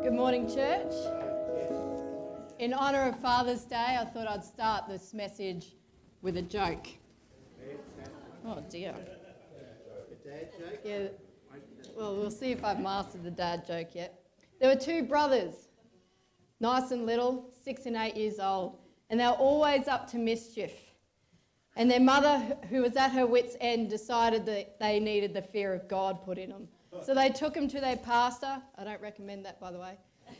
Good morning, church. In honour of Father's Day, I thought I'd start this message with a joke. Oh dear. Yeah. Well, we'll see if I've mastered the dad joke yet. There were two brothers, nice and little, 6 and 8 years old, and they were always up to mischief. And their mother, who was at her wit's end, decided that they needed the fear of God put in them. So they took him to their pastor. I don't recommend that, by the way.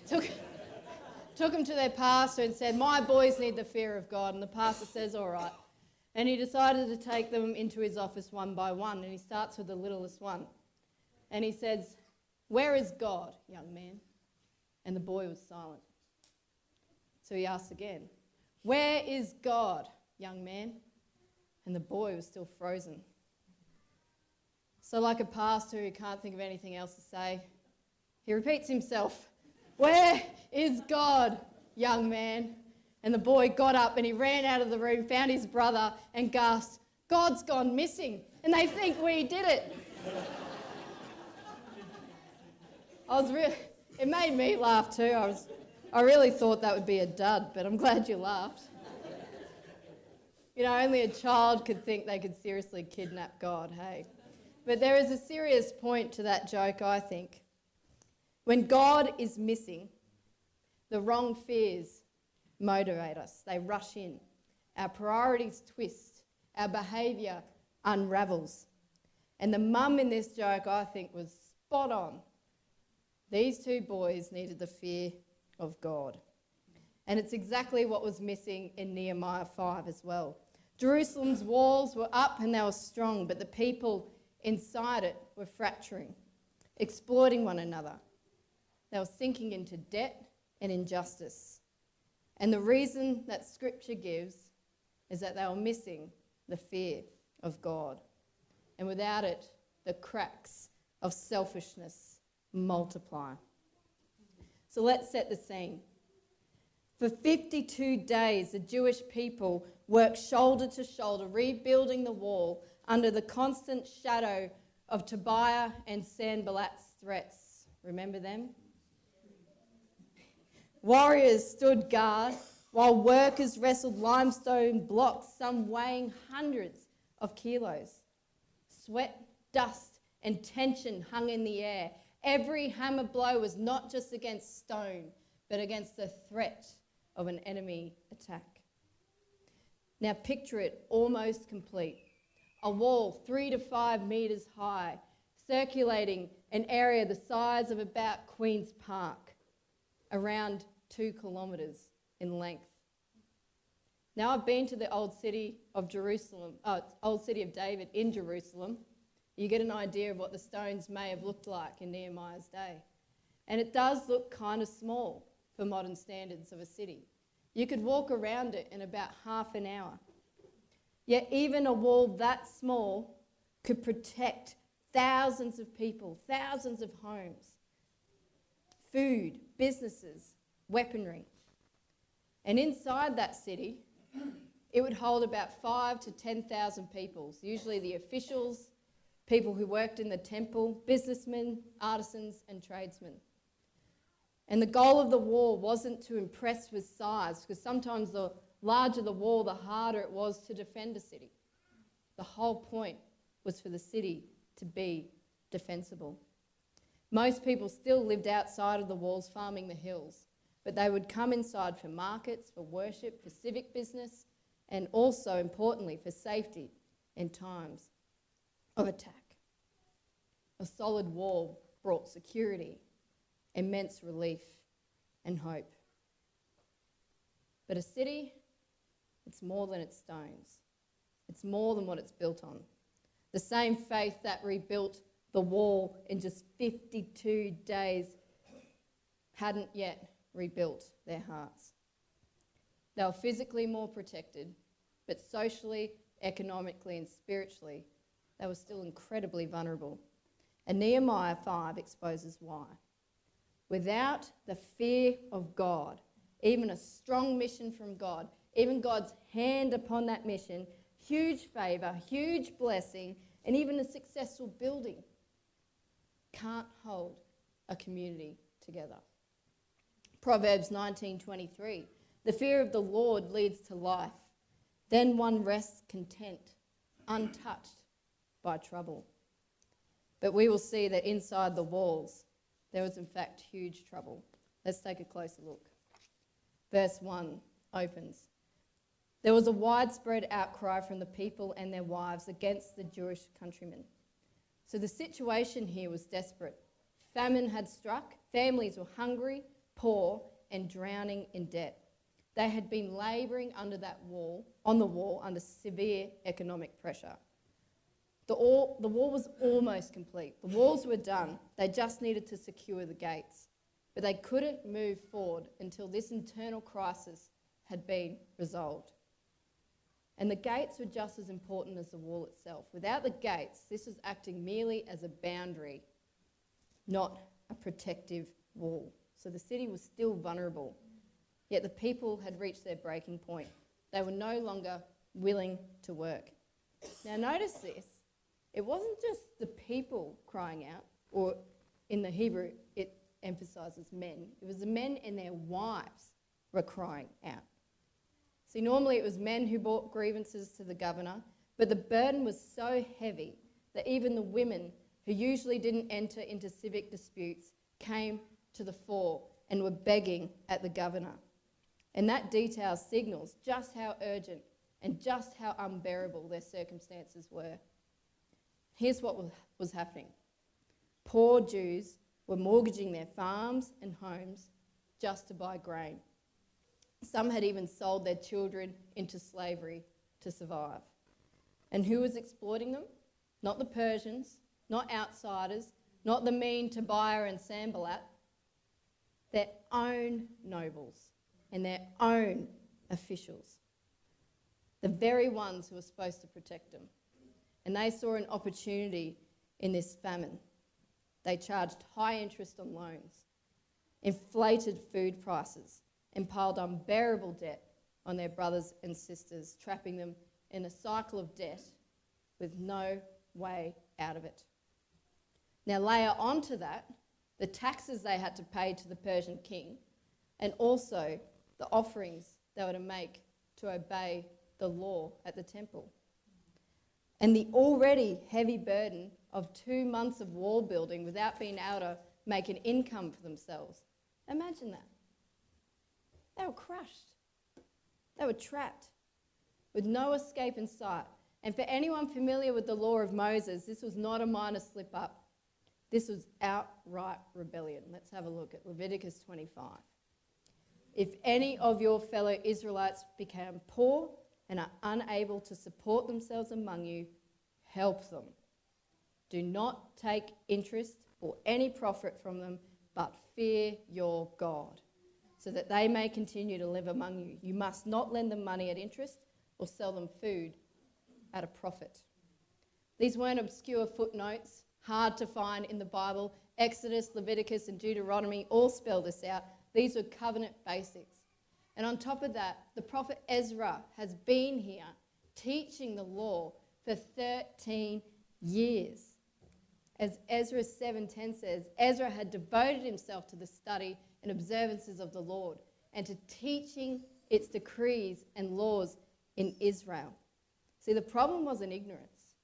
Took him to their pastor and said, "My boys need the fear of God." And the pastor says, "All right." And he decided to take them into his office one by one. And he starts with the littlest one. And he says, "Where is God, young man?" And the boy was silent. So he asks again, "Where is God, young man?" And the boy was still frozen. So like a pastor who can't think of anything else to say, he repeats himself, "Where is God, young man?" And the boy got up and he ran out of the room, found his brother and gasped, "God's gone missing and they think we did it." It made me laugh too. I really thought that would be a dud, but I'm glad you laughed. You know, only a child could think they could seriously kidnap God, hey? But there is a serious point to that joke, I think. When God is missing, the wrong fears motivate us. They rush in. Our priorities twist. Our behaviour unravels. And the mum in this joke, I think, was spot on. These two boys needed the fear of God. And it's exactly what was missing in Nehemiah 5 as well. Jerusalem's walls were up and they were strong, but the people inside it were fracturing, exploiting one another. They were sinking into debt and injustice. And the reason that Scripture gives is that they were missing the fear of God. And without it, the cracks of selfishness multiply. So let's set the scene. For 52 days, the Jewish people worked shoulder to shoulder, rebuilding the wall under the constant shadow of Tobiah and Sanballat's threats. Remember them? Warriors stood guard while workers wrestled limestone blocks, some weighing hundreds of kilos. Sweat, dust, and tension hung in the air. Every hammer blow was not just against stone, but against the threat of an enemy attack. Now picture it almost complete. A wall 3 to 5 metres high, circulating an area the size of about Queen's Park, around 2 kilometres in length. Now I've been to the old city of David in Jerusalem. You get an idea of what the stones may have looked like in Nehemiah's day. And it does look kind of small for modern standards of a city. You could walk around it in about half an hour. Yet even a wall that small could protect thousands of people, thousands of homes, food, businesses, weaponry. And inside that city, it would hold about 5,000 to 10,000 people, usually the officials, people who worked in the temple, businessmen, artisans and tradesmen. And the goal of the wall wasn't to impress with size, because sometimes the larger the wall, the harder it was to defend a city. The whole point was for the city to be defensible. Most people still lived outside of the walls, farming the hills, but they would come inside for markets, for worship, for civic business, and also, importantly, for safety in times of attack. A solid wall brought security, immense relief and hope. But a city, it's more than its stones. It's more than what it's built on. The same faith that rebuilt the wall in just 52 days hadn't yet rebuilt their hearts. They were physically more protected, but socially, economically and spiritually, they were still incredibly vulnerable. And Nehemiah 5 exposes why. Without the fear of God, even a strong mission from God, even God's hand upon that mission, huge favour, huge blessing, and even a successful building can't hold a community together. Proverbs 19:23, the fear of the Lord leads to life. Then one rests content, untouched by trouble. But we will see that inside the walls, there was in fact huge trouble. Let's take a closer look. Verse 1 opens. There was a widespread outcry from the people and their wives against the Jewish countrymen. So the situation here was desperate. Famine had struck, families were hungry, poor, and drowning in debt. They had been labouring under that wall, on the wall, under severe economic pressure. The wall was almost complete. The walls were done. They just needed to secure the gates. But they couldn't move forward until this internal crisis had been resolved. And the gates were just as important as the wall itself. Without the gates, this was acting merely as a boundary, not a protective wall. So the city was still vulnerable. Yet the people had reached their breaking point. They were no longer willing to work. Now notice this. It wasn't just the people crying out, or in the Hebrew it emphasises men. It was the men and their wives were crying out. See, normally it was men who brought grievances to the governor, but the burden was so heavy that even the women, who usually didn't enter into civic disputes, came to the fore and were begging at the governor. And that detail signals just how urgent and just how unbearable their circumstances were. Here's what was happening. Poor Jews were mortgaging their farms and homes just to buy grain. Some had even sold their children into slavery to survive. And who was exploiting them? Not the Persians, not outsiders, not the mean Tobiah and Sanballat. Their own nobles and their own officials. The very ones who were supposed to protect them. And they saw an opportunity in this famine. They charged high interest on loans, inflated food prices, and piled unbearable debt on their brothers and sisters, trapping them in a cycle of debt with no way out of it. Now layer onto that the taxes they had to pay to the Persian king, and also the offerings they were to make to obey the law at the temple. And the already heavy burden of 2 months of wall building without being able to make an income for themselves. Imagine that. They were crushed. They were trapped with no escape in sight. And for anyone familiar with the law of Moses, this was not a minor slip up. This was outright rebellion. Let's have a look at Leviticus 25. If any of your fellow Israelites become poor and are unable to support themselves among you, help them. Do not take interest or any profit from them, but fear your God, so that they may continue to live among you. You must not lend them money at interest or sell them food at a profit. These weren't obscure footnotes, hard to find in the Bible. Exodus, Leviticus, and Deuteronomy all spell this out. These were covenant basics. And on top of that, the prophet Ezra has been here teaching the law for 13 years. As Ezra 7:10 says, Ezra had devoted himself to the study and observances of the Lord and to teaching its decrees and laws in Israel. See, the problem wasn't ignorance.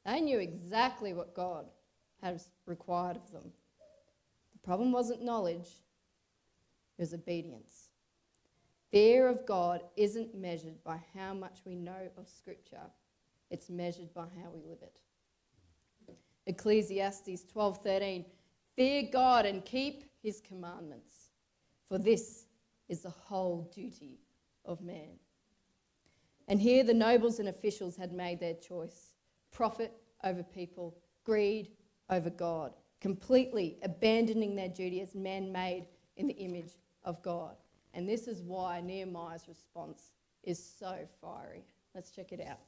They knew exactly what God had required of them. The problem wasn't knowledge, it was obedience. Fear of God isn't measured by how much we know of Scripture. It's measured by how we live it. Ecclesiastes 12:13, fear God and keep his commandments, for this is the whole duty of man. And here the nobles and officials had made their choice. Profit over people, greed over God, completely abandoning their duty as men made in the image of God. And this is why Nehemiah's response is so fiery. Let's check it out.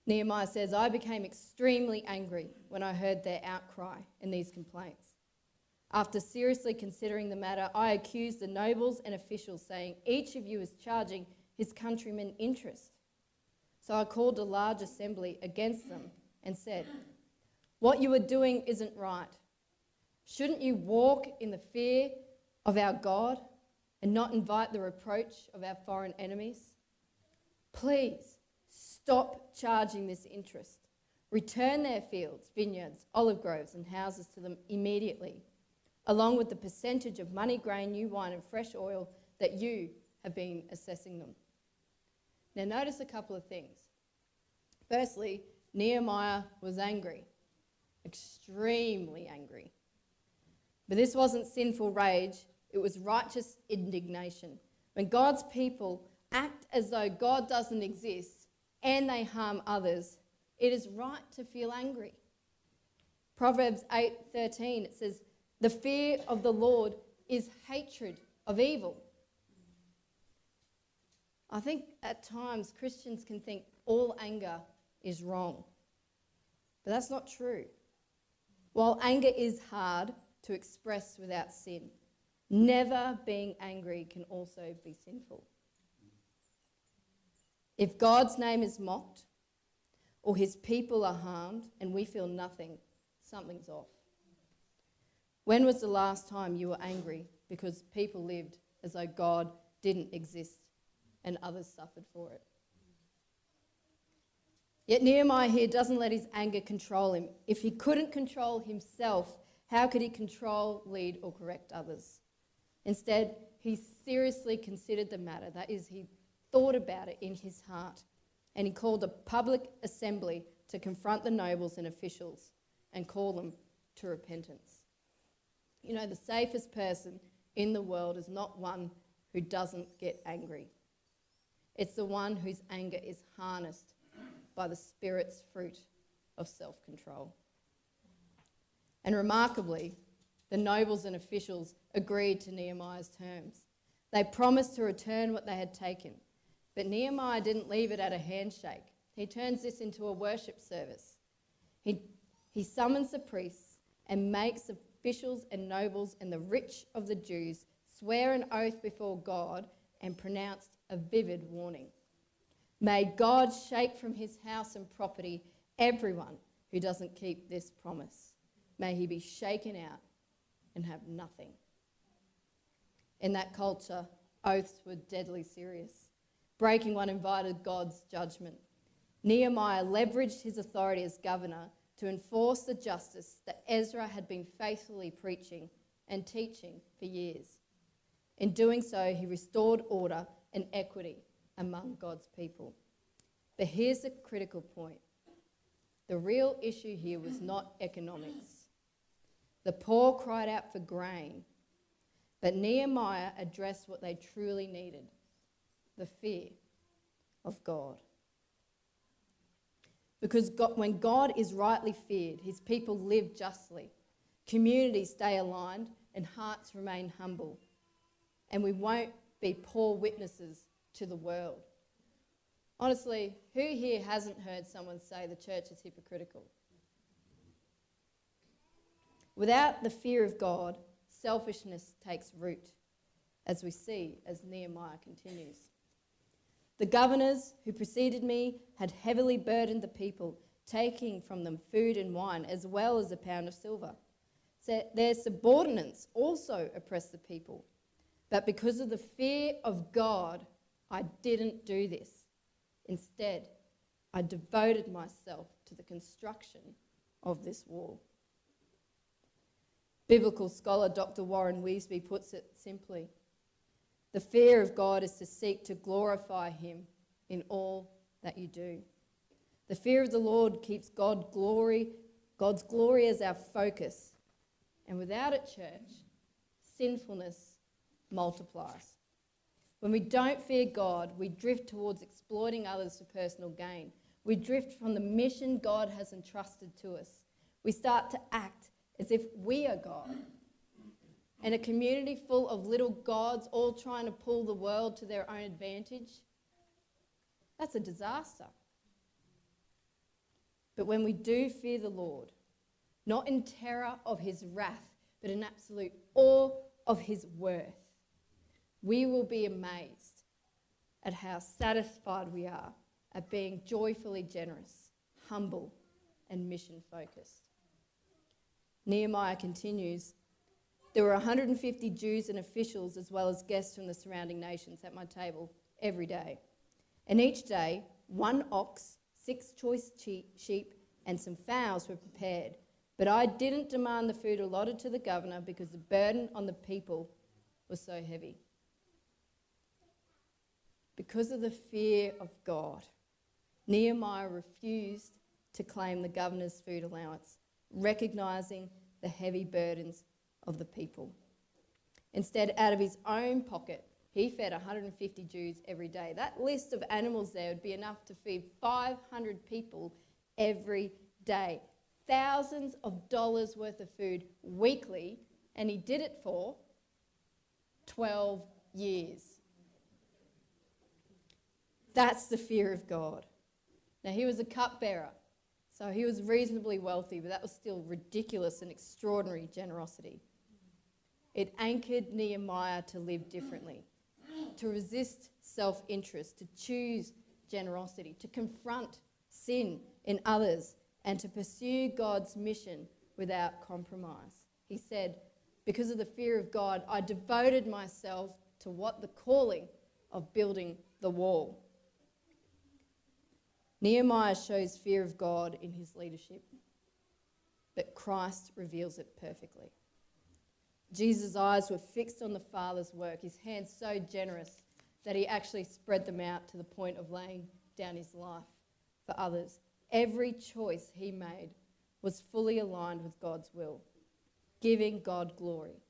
Nehemiah says, I became extremely angry when I heard their outcry and these complaints. After seriously considering the matter, I accused the nobles and officials, saying, each of you is charging his countrymen interest. So I called a large assembly against them and said, what you are doing isn't right. Shouldn't you walk in the fear of our God and not invite the reproach of our foreign enemies? Please stop charging this interest. Return their fields, vineyards, olive groves, and houses to them immediately, along with the percentage of money, grain, new wine, and fresh oil that you have been assessing them. Now, notice a couple of things. Firstly, Nehemiah was angry, extremely angry. But this wasn't sinful rage, it was righteous indignation. When God's people act as though God doesn't exist and they harm others, it is right to feel angry. Proverbs 8:13, it says, "The fear of the Lord is hatred of evil." I think at times Christians can think all anger is wrong. But that's not true. While anger is hard to express without sin, never being angry can also be sinful. If God's name is mocked or his people are harmed and we feel nothing, something's off. When was the last time you were angry because people lived as though God didn't exist and others suffered for it? Yet Nehemiah here doesn't let his anger control him. If he couldn't control himself, how could he control, lead, or correct others? Instead, he seriously considered the matter. That is, he thought about it in his heart. And he called a public assembly to confront the nobles and officials and call them to repentance. You know, the safest person in the world is not one who doesn't get angry. It's the one whose anger is harnessed by the Spirit's fruit of self-control. And remarkably, the nobles and officials agreed to Nehemiah's terms. They promised to return what they had taken. But Nehemiah didn't leave it at a handshake. He turns this into a worship service. He summons the priests and makes officials and nobles and the rich of the Jews swear an oath before God and pronounce a vivid warning. May God shake from his house and property everyone who doesn't keep this promise. May he be shaken out and have nothing. In that culture, oaths were deadly serious. Breaking one invited God's judgment. Nehemiah leveraged his authority as governor to enforce the justice that Ezra had been faithfully preaching and teaching for years. In doing so, he restored order and equity among God's people. But here's the critical point. The real issue here was not economics. The poor cried out for grain, but Nehemiah addressed what they truly needed, the fear of God. Because when God is rightly feared, his people live justly, communities stay aligned, and hearts remain humble. And we won't be poor witnesses to the world. Honestly, who here hasn't heard someone say the church is hypocritical? Without the fear of God, selfishness takes root, as we see as Nehemiah continues. The governors who preceded me had heavily burdened the people, taking from them food and wine, as well as a pound of silver. So their subordinates also oppressed the people. But because of the fear of God, I didn't do this. Instead, I devoted myself to the construction of this wall. Biblical scholar Dr. Warren Wiersbe puts it simply: the fear of God is to seek to glorify him in all that you do. The fear of the Lord keeps God's glory as our focus. And without it, church, sinfulness multiplies. When we don't fear God, we drift towards exploiting others for personal gain. We drift from the mission God has entrusted to us. We start to act as if we are God. And a community full of little gods all trying to pull the world to their own advantage, that's a disaster. But when we do fear the Lord, not in terror of his wrath, but in absolute awe of his worth, we will be amazed at how satisfied we are at being joyfully generous, humble, and mission-focused. Nehemiah continues, There were 150 Jews and officials as well as guests from the surrounding nations at my table every day. And each day, 1 ox, 6 choice sheep, and some fowls were prepared. But I didn't demand the food allotted to the governor because the burden on the people was so heavy. Because of the fear of God, Nehemiah refused to claim the governor's food allowance, recognising the heavy burdens of the people. Instead, out of his own pocket, he fed 150 Jews every day. That list of animals there would be enough to feed 500 people every day. Thousands of dollars worth of food weekly, and he did it for 12 years. That's the fear of God. Now, he was a cupbearer, so he was reasonably wealthy, but that was still ridiculous and extraordinary generosity. It anchored Nehemiah to live differently, to resist self-interest, to choose generosity, to confront sin in others, and to pursue God's mission without compromise. He said, because of the fear of God, I devoted myself to the calling of building the wall. Nehemiah shows fear of God in his leadership, but Christ reveals it perfectly. Jesus' eyes were fixed on the Father's work, his hands so generous that he actually spread them out to the point of laying down his life for others. Every choice he made was fully aligned with God's will, giving God glory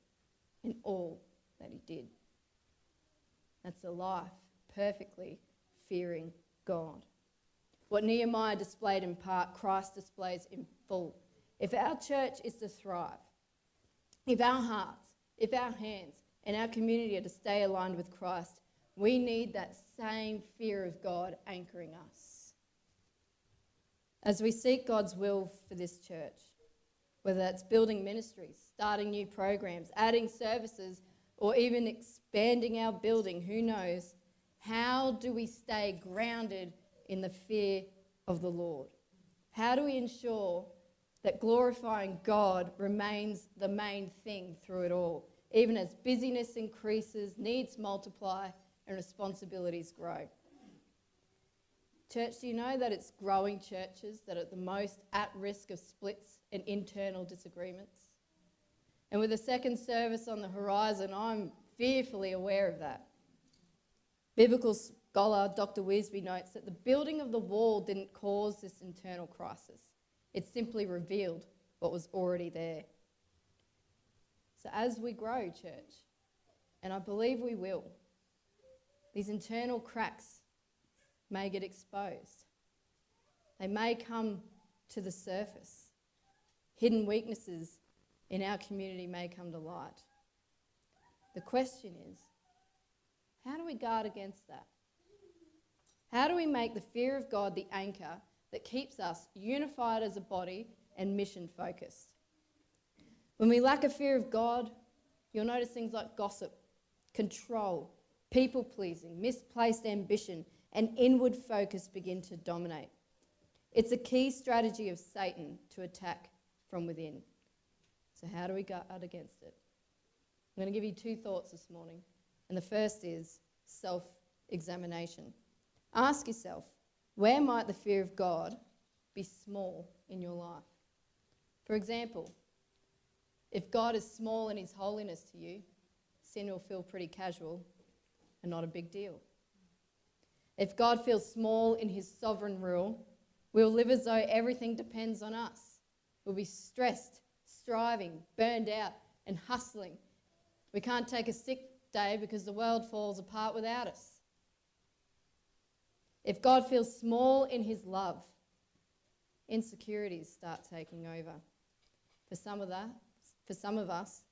in all that he did. That's a life perfectly fearing God. What Nehemiah displayed in part, Christ displays in full. If our church is to thrive, if our hearts, if our hands, and our community are to stay aligned with Christ, we need that same fear of God anchoring us. As we seek God's will for this church, whether that's building ministries, starting new programs, adding services, or even expanding our building, who knows, how do we stay grounded in the fear of the Lord? How do we ensure that glorifying God remains the main thing through it all, even as busyness increases, needs multiply, and responsibilities grow? Church, do you know that it's growing churches that are the most at risk of splits and internal disagreements? And with a second service on the horizon, I'm fearfully aware of that. Biblical scholar Dr. Wisby notes that the building of the wall didn't cause this internal crisis. It simply revealed what was already there. So as we grow, church, and I believe we will, these internal cracks may get exposed. They may come to the surface. Hidden weaknesses in our community may come to light. The question is, how do we guard against that? How do we make the fear of God the anchor that keeps us unified as a body and mission focused? When we lack a fear of God, you'll notice things like gossip, control, people pleasing, misplaced ambition, and inward focus begin to dominate. It's a key strategy of Satan to attack from within. So how do we guard against it? I'm going to give you 2 thoughts this morning. And the first is self-examination. Ask yourself, where might the fear of God be small in your life? For example, if God is small in his holiness to you, sin will feel pretty casual and not a big deal. If God feels small in his sovereign rule, we'll live as though everything depends on us. We'll be stressed, striving, burned out, and hustling. We can't take a sick day because the world falls apart without us. If God feels small in his love, insecurities start taking over. For some of us,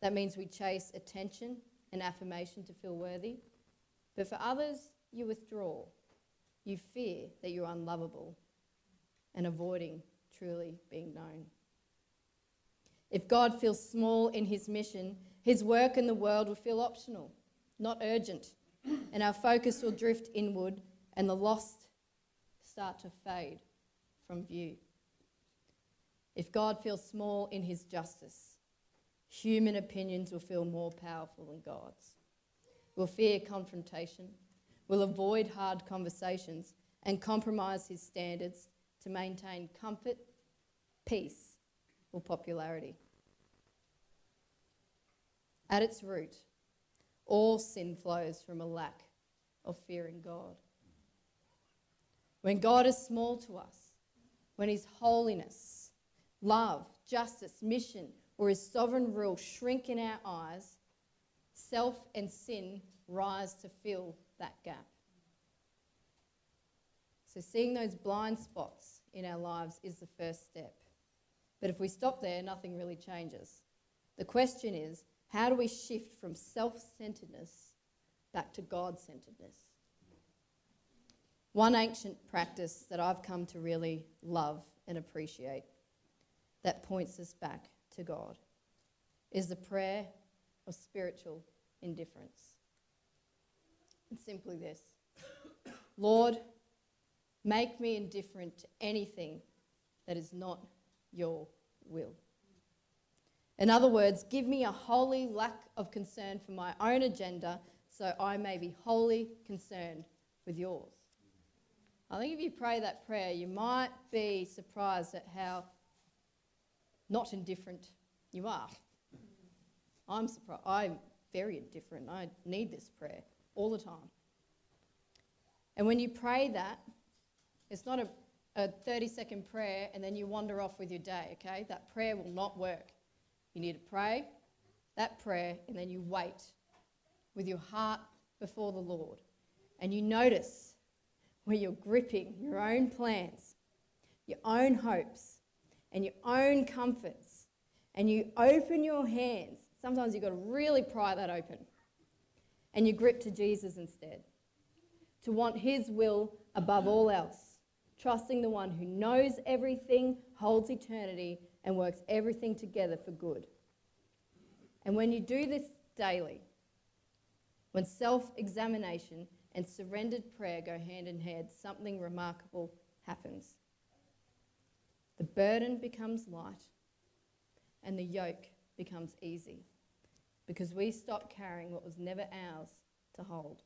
that means we chase attention and affirmation to feel worthy. But for others, you withdraw. You fear that you're unlovable and avoiding truly being known. If God feels small in his mission, his work in the world will feel optional, not urgent, and our focus will drift inward and the lost start to fade from view. If God feels small in his justice, human opinions will feel more powerful than God's. We'll fear confrontation. We'll avoid hard conversations and compromise his standards to maintain comfort, peace, or popularity. At its root, all sin flows from a lack of fearing God. When God is small to us, when his holiness, love, justice, mission, or his sovereign rule shrink in our eyes, self and sin rise to fill that gap. So seeing those blind spots in our lives is the first step. But if we stop there, nothing really changes. The question is, how do we shift from self-centeredness back to God-centeredness? One ancient practice that I've come to really love and appreciate that points us back to God is the prayer of spiritual indifference. It's simply this: Lord, make me indifferent to anything that is not your will. In other words, give me a holy lack of concern for my own agenda so I may be wholly concerned with yours. I think if you pray that prayer, you might be surprised at how not indifferent you are. I'm surprised. I'm very indifferent. I need this prayer all the time. And when you pray that, it's not a 30-second prayer and then you wander off with your day, okay? That prayer will not work. You need to pray that prayer and then you wait with your heart before the Lord. And you notice where you're gripping your own plans, your own hopes, and your own comforts. And you open your hands. Sometimes you've got to really pry that open. And you grip to Jesus instead. To want his will above all else. Trusting the one who knows everything, holds eternity, and works everything together for good. And when you do this daily, when self-examination and surrendered prayer go hand in hand, something remarkable happens. The burden becomes light and the yoke becomes easy because we stop carrying what was never ours to hold.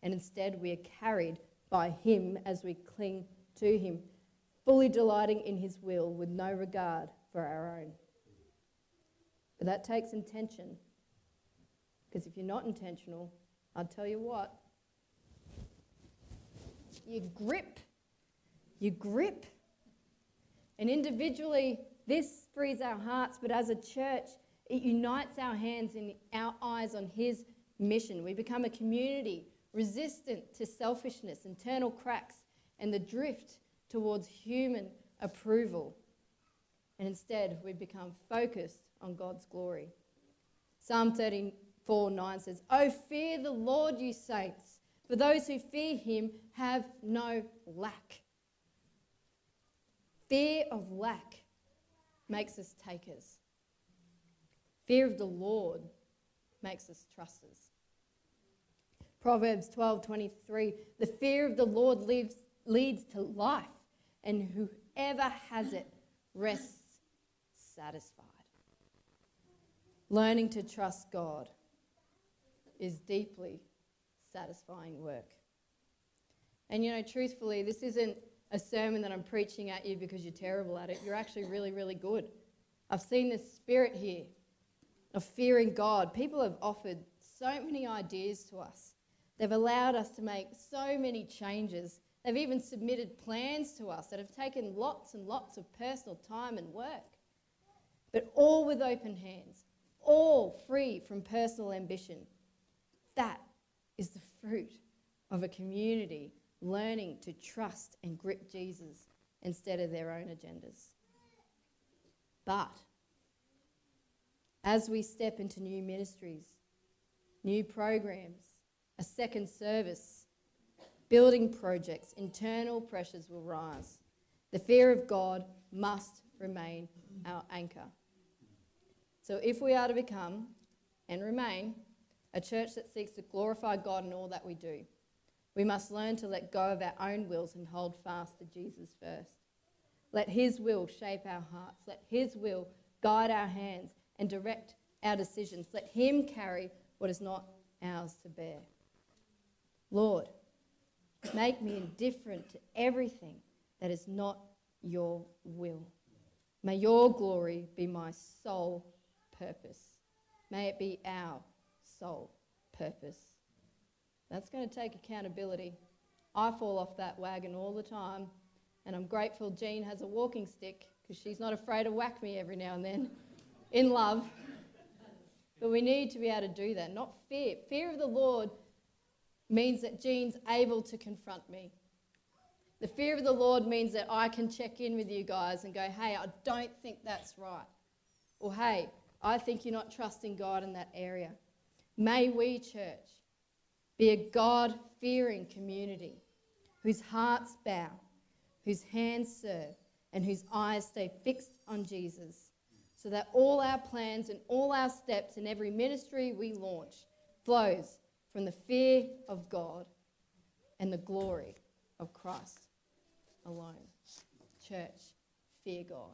And instead we are carried by him as we cling to him, fully delighting in his will with no regard for our own. But that takes intention, because if you're not intentional, I'll tell you what, you grip. And individually, this frees our hearts, but as a church, it unites our hands and our eyes on his mission. We become a community resistant to selfishness, internal cracks, and the drift towards human approval. And instead, we become focused on God's glory. Psalm 34:9 says, "Oh, fear the Lord, you saints, for those who fear him have no lack." Fear of lack makes us takers. Fear of the Lord makes us trusters. Proverbs 12:23, "The fear of the Lord leads to life, and whoever has it rests satisfied." Learning to trust God is deeply satisfying work. And truthfully, this isn't a sermon that I'm preaching at you because you're terrible at it. You're actually really, really good. I've seen this spirit here of fearing God. People have offered so many ideas to us. They've allowed us to make so many changes. They've even submitted plans to us that have taken lots and lots of personal time and work. But all with open hands, all free from personal ambition. That is the fruit of a community learning to trust and grip Jesus instead of their own agendas. But as we step into new ministries, new programs, a second service, building projects, internal pressures will rise. The fear of God must remain our anchor. So if we are to become and remain a church that seeks to glorify God in all that we do, we must learn to let go of our own wills and hold fast to Jesus first. Let his will shape our hearts. Let his will guide our hands and direct our decisions. Let him carry what is not ours to bear. Lord, make me indifferent to everything that is not your will. May your glory be my sole purpose. May it be our sole purpose. That's going to take accountability. I fall off that wagon all the time, and I'm grateful Jean has a walking stick because she's not afraid to whack me every now and then in love. But we need to be able to do that, not fear. Fear of the Lord means that Jean's able to confront me. The fear of the Lord means that I can check in with you guys and go, hey, I don't think that's right. Or, hey, I think you're not trusting God in that area. May we, church, be a God-fearing community whose hearts bow, whose hands serve, and whose eyes stay fixed on Jesus, so that all our plans and all our steps in every ministry we launch flows from the fear of God and the glory of Christ alone. Church, fear God.